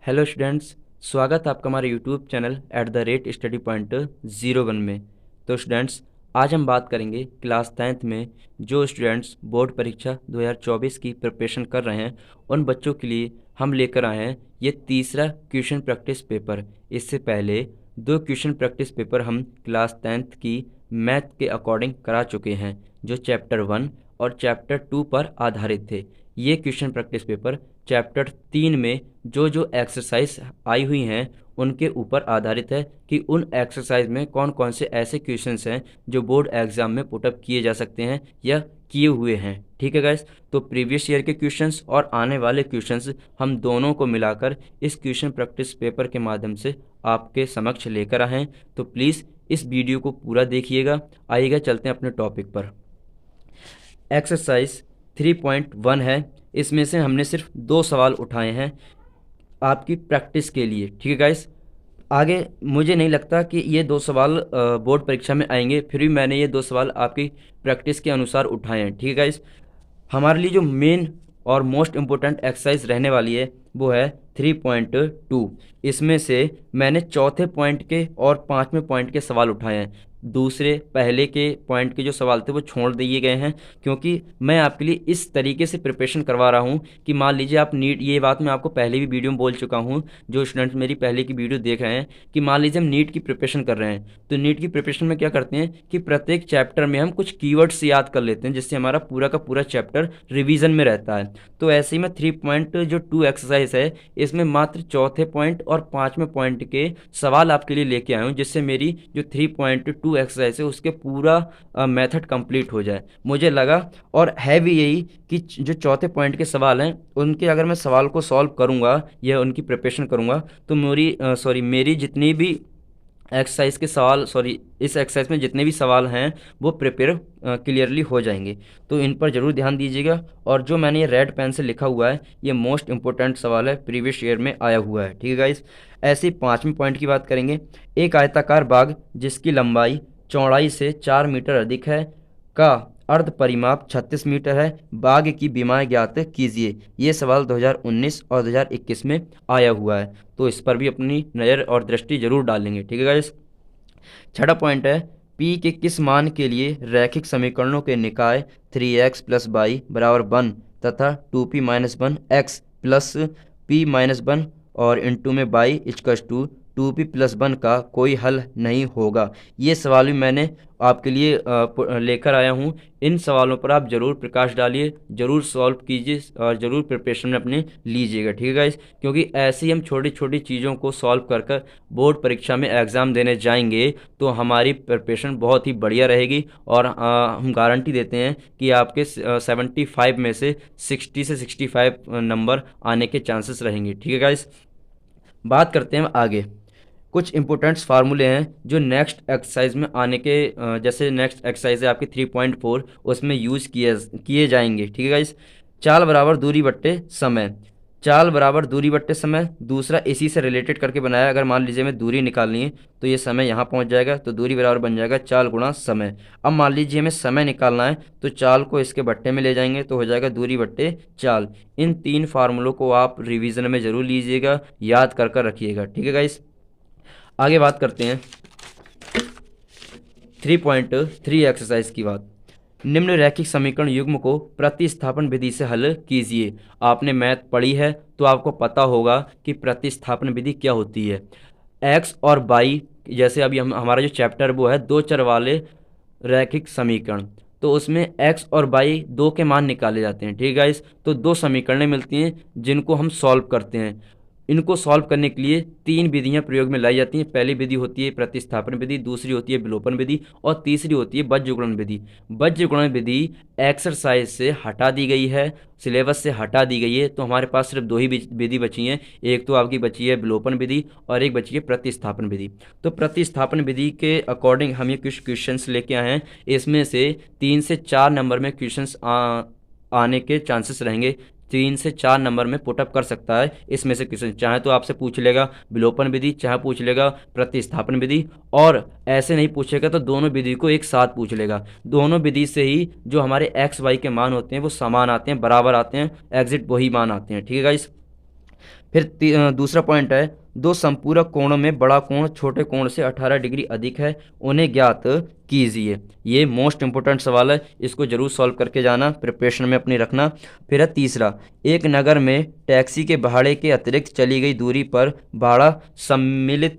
Hello students, स्वागत है आपका हमारे यूट्यूब चैनल @study point 01 में। तो स्टूडेंट्स, आज हम बात करेंगे क्लास 10th में जो स्टूडेंट्स बोर्ड परीक्षा 2024 की प्रिपरेशन कर रहे हैं उन बच्चों के लिए हम लेकर आए हैं ये तीसरा क्वेश्चन प्रैक्टिस पेपर। इससे पहले 2 क्वेश्चन प्रैक्टिस पेपर हम क्लास 10th की मैथ के अकॉर्डिंग करा चुके हैं जो चैप्टर 1 और चैप्टर 2 पर आधारित थे। ये क्वेश्चन प्रैक्टिस पेपर चैप्टर 3 में जो जो एक्सरसाइज आई हुई हैं उनके ऊपर आधारित है कि उन एक्सरसाइज में कौन कौन से ऐसे क्वेश्चंस हैं जो बोर्ड एग्जाम में पुटअप किए जा सकते हैं या किए हुए हैं। ठीक है गाइस, तो प्रीवियस ईयर के क्वेश्चंस और आने वाले क्वेश्चंस हम दोनों को मिलाकर इस क्वेश्चन प्रैक्टिस पेपर के माध्यम से आपके समक्ष लेकर आए हैं। तो प्लीज़ इस वीडियो को पूरा देखिएगा। आइएगा चलते हैं अपने टॉपिक पर। एक्सरसाइज 3.1 है। इसमें से हमने सिर्फ 2 सवाल उठाए हैं आपकी प्रैक्टिस के लिए। ठीक है गाइस, आगे मुझे नहीं लगता कि ये 2 सवाल बोर्ड परीक्षा में आएंगे, फिर भी मैंने ये 2 सवाल आपकी प्रैक्टिस के अनुसार उठाए हैं। ठीक है गाइस, हमारे लिए जो मेन और मोस्ट इम्पोर्टेंट एक्सरसाइज रहने वाली है वो है 3.2। इसमें से मैंने चौथे पॉइंट के और 5वें पॉइंट के सवाल उठाए हैं। दूसरे पहले के पॉइंट के जो सवाल थे वो छोड़ दिए गए हैं क्योंकि मैं आपके लिए इस तरीके से प्रिपरेशन करवा रहा हूँ कि मान लीजिए आप नीट, ये बात मैं आपको पहले भी वीडियो में बोल चुका हूँ, जो स्टूडेंट्स मेरी पहले की वीडियो देख रहे हैं, कि मान लीजिए हम नीट की प्रिपरेशन कर रहे हैं तो नीट की प्रिपरेशन में क्या करते हैं कि प्रत्येक चैप्टर में हम कुछ कीवर्ड्स याद कर लेते हैं जिससे हमारा पूरा का पूरा चैप्टर रिवीजन में रहता है। तो ऐसे ही में 3.2 एक्सरसाइज है, इसमें मात्र चौथे पॉइंट और 5वें पॉइंट के सवाल आपके लिए लेके आया हूँ जिससे मेरी जो 3.2 एक्सरसाइज है उसके पूरा मेथड कंप्लीट हो जाए। मुझे लगा और है भी यही कि जो चौथे पॉइंट के सवाल हैं उनके अगर मैं सवाल को सॉल्व करूँगा या उनकी प्रिपरेशन करूँगा तो मेरी जितनी भी एक्सरसाइज के सवाल इस एक्सरसाइज में जितने भी सवाल हैं वो प्रिपेयर क्लियरली हो जाएंगे। तो इन पर ज़रूर ध्यान दीजिएगा। और जो मैंने ये रेड पेन से लिखा हुआ है ये मोस्ट इंपॉर्टेंट सवाल है, प्रीवियस ईयर में आया हुआ है। ठीक है गाइस, ऐसे ही 5वें पॉइंट की बात करेंगे। एक आयताकार बाग जिसकी लंबाई चौड़ाई से 4 मीटर अधिक है का अर्ध परिमाप 36 मीटर है, बाग की विमाएं ज्ञात कीजिए। ये सवाल 2019 और 2021 में आया हुआ है, तो इस पर भी अपनी नज़र और दृष्टि जरूर डालेंगे। ठीक है गाइस, छठा पॉइंट है पी के किस मान के लिए रैखिक समीकरणों के निकाय 3x + y = 1 तथा 2p - 1 x + p - 1 और इंटू में y = 2p + 1 का कोई हल नहीं होगा। ये सवाल भी मैंने आपके लिए लेकर आया हूँ। इन सवालों पर आप ज़रूर प्रकाश डालिए, ज़रूर सॉल्व कीजिए और ज़रूर प्रिपरेशन में अपने लीजिएगा। ठीक है गाइस, क्योंकि ऐसे ही हम छोटी छोटी चीज़ों को सॉल्व कर कर बोर्ड परीक्षा में एग्ज़ाम देने जाएंगे तो हमारी प्रिपरेशन बहुत ही बढ़िया रहेगी और हम गारंटी देते हैं कि आपके 75 में से 60 से 65 नंबर आने के चांसेस रहेंगे। ठीक है गाइस, बात करते हैं आगे। कुछ इंपॉर्टेंट्स फार्मूले हैं जो नेक्स्ट एक्सरसाइज में आने के जैसे नेक्स्ट एक्सरसाइज है आपकी 3.4 उसमें यूज़ किए जाएंगे। ठीक है गाइस, चाल बराबर दूरी बट्टे समय। चाल बराबर दूरी बट्टे समय दूसरा इसी से रिलेटेड करके बनाया। अगर मान लीजिए हमें दूरी निकालनी है तो ये समय यहाँ पहुँच जाएगा तो दूरी बराबर बन जाएगा चाल गुणा समय। अब मान लीजिए हमें समय निकालना है तो चाल को इसके बट्टे में ले जाएंगे तो हो जाएगा दूरी बट्टे चाल। इन 3 फार्मूलों को आप रिवीजन में ज़रूर लीजिएगा, याद कर कर रखिएगा। ठीक है गाइस, आगे बात करते हैं 3.3 एक्सरसाइज की बात। निम्न रैखिक समीकरण युग्म को प्रतिस्थापन विधि से हल कीजिए। आपने मैथ पढ़ी है तो आपको पता होगा कि प्रतिस्थापन विधि क्या होती है। एक्स और वाई, जैसे अभी हमारा जो चैप्टर वो है 2 चर वाले रैखिक समीकरण, तो उसमें x और y 2 के मान निकाले जाते हैं। ठीक है गाइस, तो 2 समीकरणें मिलती हैं जिनको हम सॉल्व करते हैं। इनको सॉल्व करने के लिए 3 विधियां प्रयोग में लाई जाती हैं। पहली विधि होती है प्रतिस्थापन विधि, दूसरी होती है विलोपन विधि और तीसरी होती है बज्रगुणन विधि। बज्रगुणन विधि एक्सरसाइज से हटा दी गई है, सिलेबस से हटा दी गई है, तो हमारे पास सिर्फ 2 ही विधि बची हैं। एक तो आपकी बची है विलोपन विधि और एक बची है प्रतिस्थापन विधि। तो प्रतिस्थापन विधि के अकॉर्डिंग हम ये कुछ क्वेश्चंस लेके आए हैं। इसमें से 3 से 4 नंबर में क्वेश्चंस आने के चांसेस रहेंगे। 3 से 4 नंबर में पुटअप कर सकता है इसमें से क्वेश्चन। चाहे तो आपसे पूछ लेगा विलोपन विधि, चाहे पूछ लेगा प्रतिस्थापन विधि, और ऐसे नहीं पूछेगा तो दोनों विधि को एक साथ पूछ लेगा। दोनों विधि से ही जो हमारे x y के मान होते हैं वो समान आते हैं, बराबर आते हैं, एग्जिट वही मान आते हैं। ठीक है गाइस, फिर दूसरा पॉइंट है, दो संपूरक कोणों में बड़ा कोण छोटे कोण से 18 डिग्री अधिक है, उन्हें ज्ञात कीजिए। ये मोस्ट इंपोर्टेंट सवाल है, इसको जरूर सॉल्व करके जाना, प्रिपरेशन में अपनी रखना। फिर है तीसरा, एक नगर में टैक्सी के भाड़े के अतिरिक्त चली गई दूरी पर भाड़ा सम्मिलित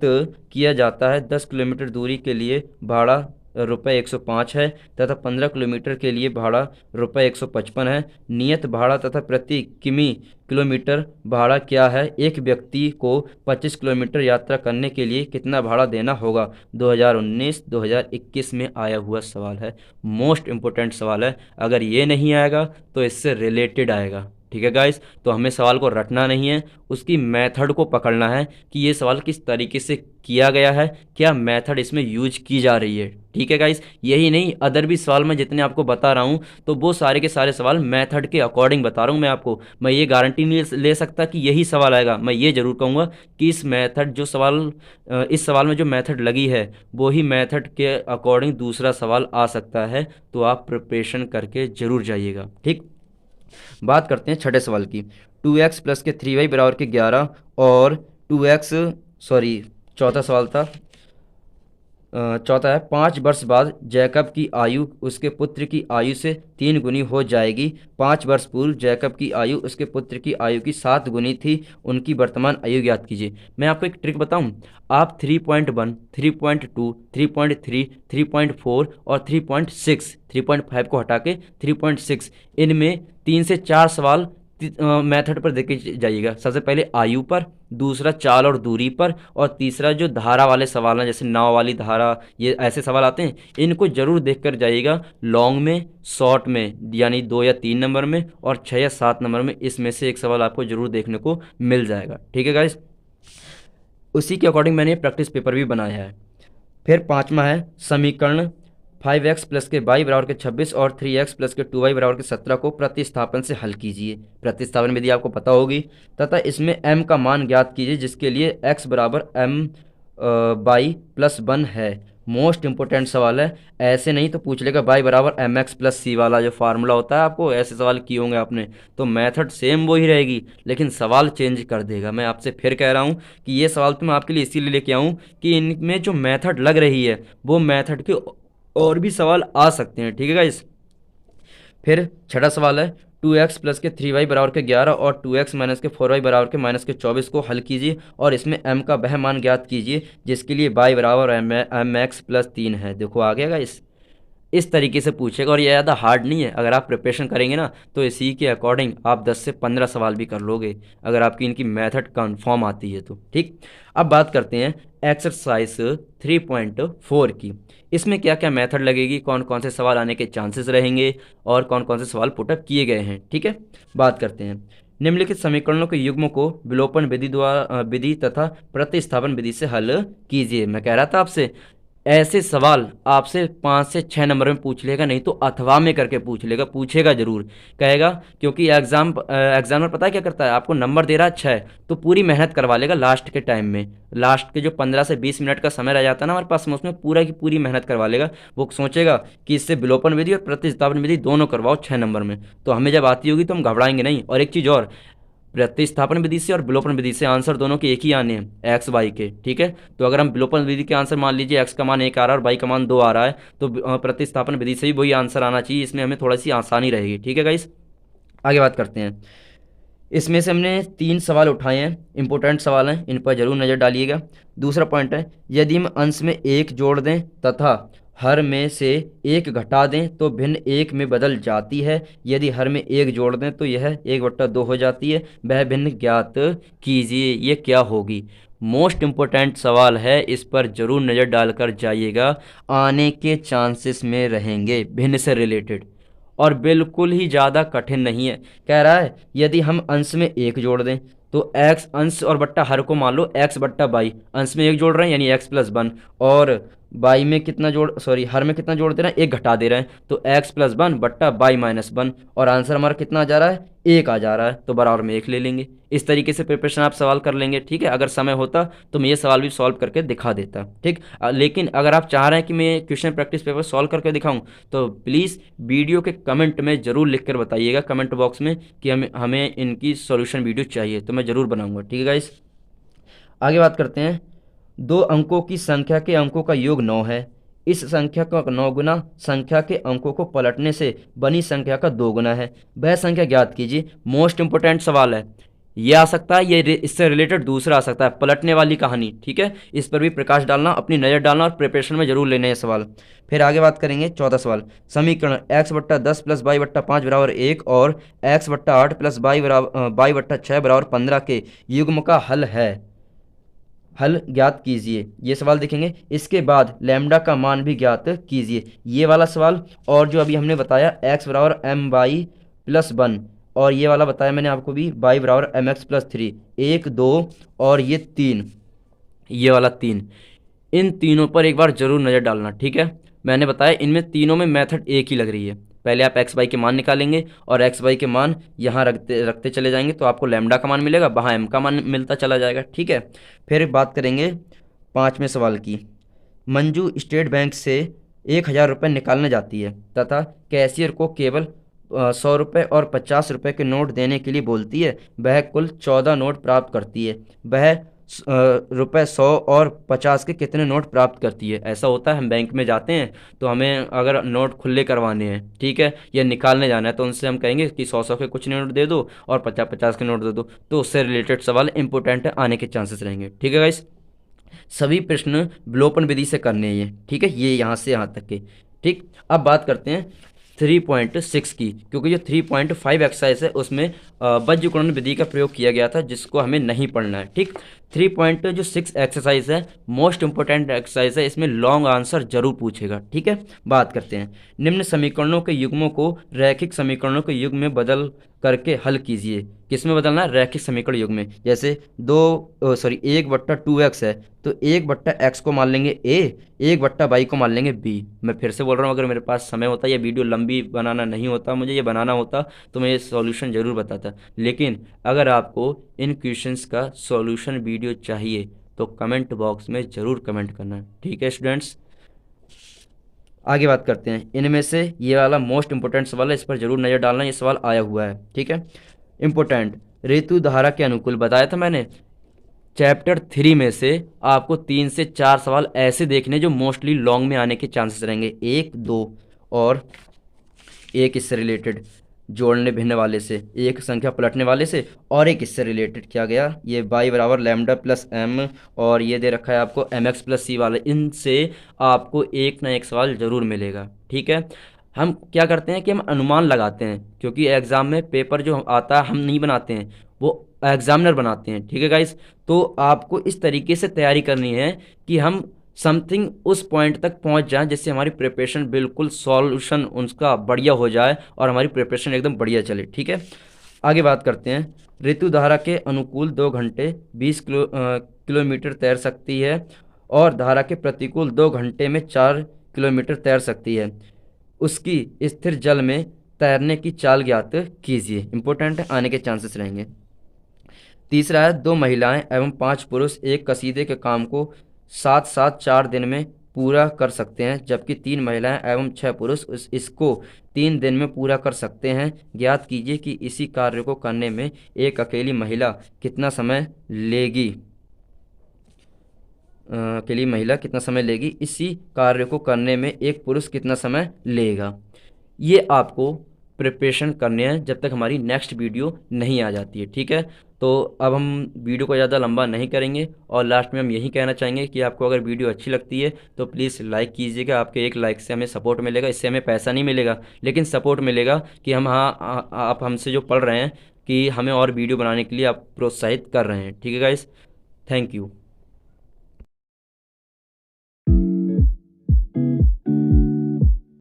किया जाता है। 10 किलोमीटर दूरी के लिए भाड़ा ₹105 है तथा 15 किलोमीटर के लिए भाड़ा ₹155 है। नियत भाड़ा तथा प्रति किलोमीटर भाड़ा क्या है? एक व्यक्ति को 25 किलोमीटर यात्रा करने के लिए कितना भाड़ा देना होगा? 2019-2021 में आया हुआ सवाल है, मोस्ट इम्पोर्टेंट सवाल है। अगर ये नहीं आएगा तो इससे रिलेटेड आएगा, ठीक है गाइस। तो हमें सवाल को रटना नहीं है, उसकी मेथड को पकड़ना है कि ये सवाल किस तरीके से किया गया है, क्या मेथड इसमें यूज की जा रही है, ठीक है गाइस। यही नहीं, अदर भी सवाल मैं जितने आपको बता रहा हूँ तो वो सारे के सारे सवाल मेथड के अकॉर्डिंग बता रहा हूँ मैं आपको। मैं ये गारंटी नहीं ले सकता कि यही सवाल आएगा, मैं ये जरूर कहूँगा कि इस मेथड जो सवाल इस सवाल में जो मेथड लगी है वो ही मेथड के अकॉर्डिंग दूसरा सवाल आ सकता है। तो आप प्रिपरेशन करके जरूर जाइएगा, ठीक। बात करते हैं छठे सवाल की। 2x प्लस के 3y बराबर के 11 और 2x चौथा सवाल था। चौथा है, 5 वर्ष बाद जैकब की आयु उसके पुत्र की आयु से 3 गुनी हो जाएगी। 5 वर्ष पूर्व जैकब की आयु उसके पुत्र की आयु की 7 गुनी थी, उनकी वर्तमान आयु ज्ञात कीजिए। मैं आपको एक ट्रिक बताऊं, आप 3.1, 3.2, 3.3, 3.4 और 3.6, 3.5 को हटा के 3.6, इनमें 3 से 4 सवाल मेथड पर देखे जाइएगा। सबसे पहले आयु पर, दूसरा चाल और दूरी पर, और तीसरा जो धारा वाले सवाल हैं जैसे नाव वाली धारा, ये ऐसे सवाल आते हैं, इनको जरूर देख कर जाइएगा। लॉन्ग में, शॉर्ट में यानी 2 या 3 नंबर में, और 6 या 7 नंबर में, इसमें से एक सवाल आपको जरूर देखने को मिल जाएगा, ठीक है गाइस। उसी के अकॉर्डिंग मैंने प्रैक्टिस पेपर भी बनाया है। फिर पांचवा है, समीकरण 5x प्लस के y बराबर के 26 और 3x प्लस के 2y बराबर के 17 को प्रतिस्थापन से हल कीजिए। प्रतिस्थापन विधि आपको पता होगी तथा इसमें m का मान ज्ञात कीजिए जिसके लिए x बराबर m y प्लस 1 है। मोस्ट इंपोर्टेंट सवाल है, ऐसे नहीं तो पूछ लेगा y बराबर mx प्लस c वाला जो फार्मूला होता है, आपको ऐसे सवाल किए होंगे आपने, तो मेथड सेम वो ही रहेगी लेकिन सवाल चेंज कर देगा। मैं आपसे फिर कह रहा हूँ कि ये सवाल तो मैं आपके लिए इसीलिए लेके आऊँ कि इनमें जो मेथड लग रही है वो मेथड के और भी सवाल आ सकते हैं, ठीक है गाइस। फिर छठा सवाल है, 2x प्लस के 3y बराबर के 11 और 2x माइनस के 4y बराबर के माइनस के 24 को हल कीजिए और इसमें m का वह मान ज्ञात कीजिए जिसके लिए y बराबर mx प्लस 3 है। देखो आ गया गाइस, इस तरीके से पूछेगा और ये ज़्यादा हार्ड नहीं है। अगर आप प्रिपरेशन करेंगे ना तो इसी के अकॉर्डिंग आप 10 से 15 सवाल भी कर लोगे अगर आपकी इनकी मेथड कन्फर्म आती है तो, ठीक। अब बात करते हैं एक्सरसाइज 3.4 की। इसमें क्या क्या मेथड लगेगी, कौन कौन से सवाल आने के चांसेस रहेंगे और कौन कौन से सवाल पुटअप किए गए हैं, ठीक है। बात करते हैं, निम्नलिखित समीकरणों के युग्मों को विलोपन विधि तथा प्रतिस्थापन विधि से हल कीजिए। मैं कह रहा था आपसे ऐसे सवाल आपसे 5 से 6 नंबर में पूछ लेगा, नहीं तो अथवा में करके पूछ लेगा, पूछेगा जरूर, कहेगा क्योंकि एग्जामर पता है क्या करता है, आपको नंबर दे रहा है 6 तो पूरी मेहनत करवा लेगा लास्ट के टाइम में। लास्ट के जो 15 से 20 मिनट का समय रह जाता है ना हमारे पास में, उसमें पूरा की पूरी मेहनत करवा लेगा। वो सोचेगा कि इससे विलोपन विधि और प्रतिस्थापन विधि दोनों करवाओ 6 नंबर में, तो हमें जब आती होगी तो हम घबराएंगे नहीं। और एक चीज़ और, प्रतिस्थापन विधि से और विलोपन विधि से आंसर दोनों के एक ही आने हैं, एक्स वाई के, ठीक है। तो अगर हम विलोपन विधि के आंसर मान लीजिए एक्स का मान 1 आ रहा है और वाई का मान 2 आ रहा है तो प्रतिस्थापन विधि से भी वही आंसर आना चाहिए, इसमें हमें थोड़ी सी आसानी रहेगी, ठीक है गाइस। आगे बात करते हैं, इसमें से हमने 3 सवाल उठाए हैं, इंपॉर्टेंट सवाल हैं, इन पर जरूर नज़र डालिएगा। दूसरा पॉइंट है, यदि हम अंश में 1 जोड़ दें तथा हर में से 1 घटा दें तो भिन्न 1 में बदल जाती है। यदि हर में 1 जोड़ दें तो यह 1/2 हो जाती है, वह भिन्न ज्ञात कीजिए, ये क्या होगी। मोस्ट इम्पोर्टेंट सवाल है, इस पर जरूर नज़र डालकर जाइएगा, आने के चांसेस में रहेंगे भिन्न से रिलेटेड, और बिल्कुल ही ज़्यादा कठिन नहीं है। कह रहा है यदि हम अंश में 1 जोड़ दें तो x अंश और बट्टा हर को मान लो x बट्टा बाई, अंश में 1 जोड़ रहे हैं यानी x प्लस 1, और बाई में कितना हर में कितना जोड़ दे रहे हैं, 1 घटा दे रहे हैं तो x प्लस 1 बट्टा बाई माइनस 1, और आंसर हमारा कितना आ जा रहा है, 1 आ जा रहा है, तो बराबर में 1 ले लेंगे। इस तरीके से प्रिपरेशन आप सवाल कर लेंगे, ठीक है। अगर समय होता तो मैं ये सवाल भी सॉल्व करके दिखा देता, ठीक। लेकिन अगर आप चाह रहे हैं कि मैं क्वेश्चन प्रैक्टिस पेपर सॉल्व करके दिखाऊं तो प्लीज़ वीडियो के कमेंट में ज़रूर लिख कर बताइएगा, कमेंट बॉक्स में, कि हमें इनकी सॉल्यूशन वीडियो चाहिए, तो मैं ज़रूर बनाऊंगा। ठीक है गाइस, आगे बात करते हैं। दो अंकों की संख्या के अंकों का योग 9 है। इस संख्या का 9 गुना संख्या के अंकों को पलटने से बनी संख्या का 2 गुना है, वह संख्या ज्ञात कीजिए। मोस्ट इंपोर्टेंट सवाल है ये। आ सकता है ये, इससे रिलेटेड दूसरा आ सकता है, पलटने वाली कहानी। ठीक है, इस पर भी प्रकाश डालना, अपनी नज़र डालना और प्रिपरेशन में जरूर लेने हैं सवाल। फिर आगे बात करेंगे 14 सवाल। समीकरण x/10 + y/5 बराबर 1 और x/8 + y/6 बराबर 15 के युग्म का हल ज्ञात कीजिए। ये सवाल देखेंगे। इसके बाद लैम्डा का मान भी ज्ञात कीजिए, ये वाला सवाल। और जो अभी हमने बताया x बराबर my + 1, और ये वाला बताया मैंने आपको भी y बराबर mx + 3, 1 2 और ये 3, ये वाला 3, इन तीनों पर एक बार जरूर नज़र डालना। ठीक है, मैंने बताया इनमें तीनों में मेथड एक ही लग रही है। पहले आप एक्स वाई के मान निकालेंगे और एक्स वाई के मान यहाँ रखते रखते चले जाएंगे तो आपको लैम्डा का मान मिलेगा, वहाँ एम का मान मिलता चला जाएगा। ठीक है, फिर बात करेंगे 5वें सवाल की। मंजू स्टेट बैंक से 1000 रुपये निकालने जाती है तथा कैशियर को केवल 100 रुपये और 50 रुपये के नोट देने के लिए बोलती है। वह कुल 14 नोट प्राप्त करती है। वह रुपये 100 और 50 के कितने नोट प्राप्त करती है? ऐसा होता है हम बैंक में जाते हैं तो हमें अगर नोट खुले करवाने हैं, ठीक है, या निकालने जाना है, तो उनसे हम कहेंगे कि 100 के कुछ नोट दे दो और 50 के नोट दे दो। तो उससे रिलेटेड सवाल इंपॉर्टेंट है, आने के चांसेस रहेंगे। ठीक है गाइस, सभी प्रश्न विलोपन विधि से करने हैं। ठीक है, ये यहाँ से यहाँ तक के। ठीक, अब बात करते हैं 3.6 की, क्योंकि जो 3.5 एक्सरसाइज है उसमें बज्रगुणन विधि का प्रयोग किया गया था, जिसको हमें नहीं पढ़ना है। ठीक, 3.6 एक्सरसाइज है, मोस्ट इंपोर्टेंट एक्सरसाइज है, इसमें लॉन्ग आंसर जरूर पूछेगा। ठीक है, बात करते हैं। निम्न समीकरणों के युग्मों को रैखिक समीकरणों के युग्म में बदल करके हल कीजिए। किस में बदलना है? रैखिक समीकरण युग्म में। जैसे 1/2x है तो 1/x को मान लेंगे a, 1/y को मान लेंगे b। मैं फिर से बोल रहा हूँ, अगर मेरे पास समय होता, ये वीडियो लंबी बनाना नहीं होता, मुझे ये बनाना होता तो मैं ये सॉल्यूशन ज़रूर बताता। लेकिन अगर आपको इन क्वेश्चंस का सॉल्यूशन वीडियो चाहिए तो कमेंट बॉक्स में ज़रूर कमेंट करना। ठीक है स्टूडेंट्स, आगे बात करते हैं। इनमें से ये वाला मोस्ट इंपोर्टेंट सवाल है, इस पर जरूर नज़र डालना, ये सवाल आया हुआ है। ठीक है, इंपोर्टेंट। ऋतु धारा के अनुकूल बताया था मैंने। चैप्टर 3 में से आपको 3 से 4 सवाल ऐसे देखने जो मोस्टली लॉन्ग में आने के चांसेस रहेंगे, 1 2 और एक इससे रिलेटेड जोड़ने भिन्न वाले से, एक संख्या पलटने वाले से, और एक इससे रिलेटेड क्या गया, ये y बराबर लैम्डा प्लस m, और ये दे रखा है आपको mx प्लस c वाले। इनसे आपको एक ना एक सवाल ज़रूर मिलेगा। ठीक है, हम क्या करते हैं कि हम अनुमान लगाते हैं, क्योंकि एग्ज़ाम में पेपर जो आता है हम नहीं बनाते हैं, वो एग्जामिनर बनाते हैं। ठीक है गाइस, तो आपको इस तरीके से तैयारी करनी है कि हम समथिंग उस पॉइंट तक पहुंच जाएं जिससे हमारी प्रिपरेशन बिल्कुल सॉल्यूशन उसका बढ़िया हो जाए और हमारी प्रिपरेशन एकदम बढ़िया चले। ठीक है, आगे बात करते हैं। ऋतु धारा के अनुकूल 2 घंटे 20 किलोमीटर तैर सकती है और धारा के प्रतिकूल 2 घंटे में 4 किलोमीटर तैर सकती है। उसकी स्थिर जल में तैरने की चाल ज्ञात कीजिए। इंपॉर्टेंट है, आने के चांसेस रहेंगे। तीसरा है, 2 महिलाएं एवं 5 पुरुष एक कसीदे के काम को साथ साथ 4 दिन में पूरा कर सकते हैं, जबकि 3 महिलाएं एवं 6 पुरुष इसको 3 दिन में पूरा कर सकते हैं। ज्ञात कीजिए कि इसी कार्य को करने में एक अकेली महिला कितना समय लेगी। अकेली महिला कितना समय लेगी, इसी कार्य को करने में एक पुरुष कितना समय लेगा। ये आपको प्रिपरेशन करने हैं जब तक हमारी नेक्स्ट वीडियो नहीं आ जाती है। ठीक है, तो अब हम वीडियो को ज़्यादा लंबा नहीं करेंगे और लास्ट में हम यही कहना चाहेंगे कि आपको अगर वीडियो अच्छी लगती है तो प्लीज़ लाइक कीजिएगा। आपके एक लाइक से हमें सपोर्ट मिलेगा, इससे हमें पैसा नहीं मिलेगा लेकिन सपोर्ट मिलेगा कि हम आप हमसे जो पढ़ रहे हैं कि हमें और वीडियो बनाने के लिए आप प्रोत्साहित कर रहे हैं। ठीक है गाइस, थैंक यू।